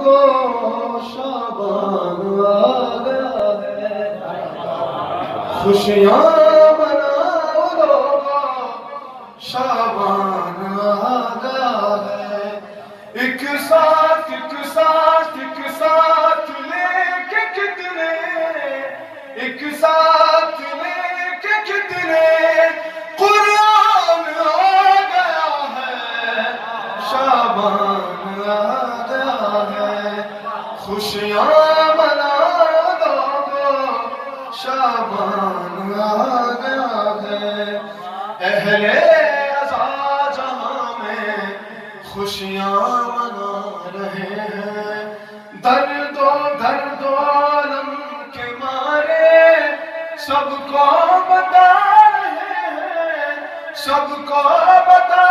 لوگوں شابان آ گیا ہے، خوشیاں مناؤ لوگوں شابان آ گیا ہے، ایک ساتھ ایک ساتھ ایک ساتھ لے کے کتنے، ایک ساتھ لے کے کتنے قرآن آ گیا ہے، شابان آ گیا ہے، خوشیاں مناؤ لوگوں شابان آ گیا ہے، اہل عزا جہاں میں خوشیاں منا رہے ہیں، درد و عالم کے مارے سب کو بتا رہے ہیں، سب کو بتا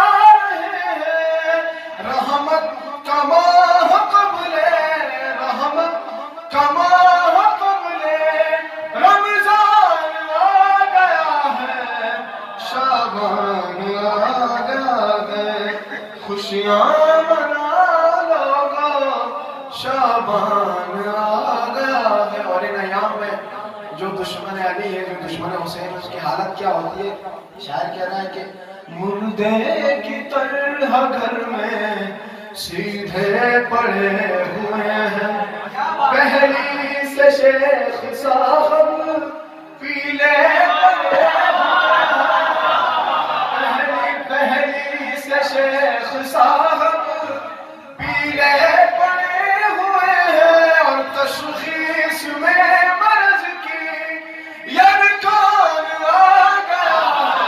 رہے ہیں، رحمت کا ماہ قبل رحمت کا ماہ قبل رمضان آ گیا ہے، شابان آ گیا ہے، خوشیاں منا لوگوں شابان آ گیا ہے۔ اور ان ایام میں جو دشمن علی ہے، جو دشمن حسین، اس کی حالت کیا ہوتی ہے؟ شاعر کہہ رہا ہے کہ مردے کی طرح گھر میں سیدھے پڑے ہوئے ہیں، پہلی سے شیخ صاحب پیلے پڑے پہلی سے شیخ صاحب پیلے پڑے ہوئے ہیں، اور تشخیص میں مرض کی یرکان آ گیا ہے،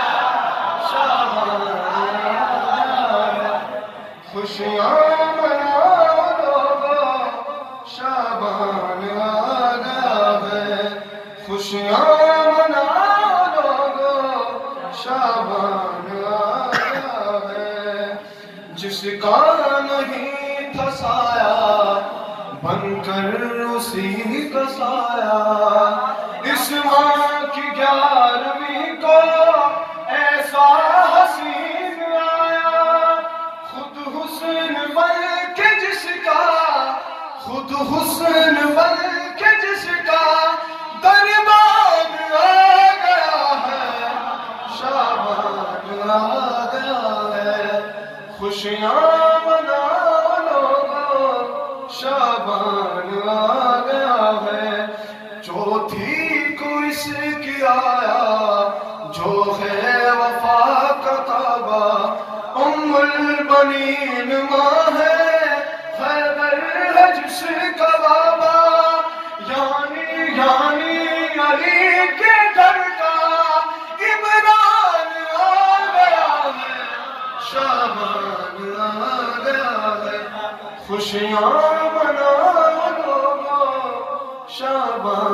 شابان آ گیا ہے، خوشیاں مناؤ لوگوں شابان آ گیا ہے، خوشیاں مناؤ لوگوں شابان آ گیا ہے، جس کا نہیں تھا سایہ بن کر اسی کا سایہ، اس ماہ کی 11ویں کو ایسا حسین آیا، خود حسن بن کے جس کا، خود حسن بن کے جس کا دربان آ گیا ہے، شابان آ گیا ہے، خوشیاں مناؤ لوگوں شابان آ گیا ہے، چوتھی کو اس کی آیا جو ہے وفا کا تابہ، ام البنین ماں ہے حیدر ہے جس کا بابا، یعنی علی کے گھر کا عمران آ گیا ہے، شابان آ گیا ہے، خوشیاں مناؤ لوگوں شابان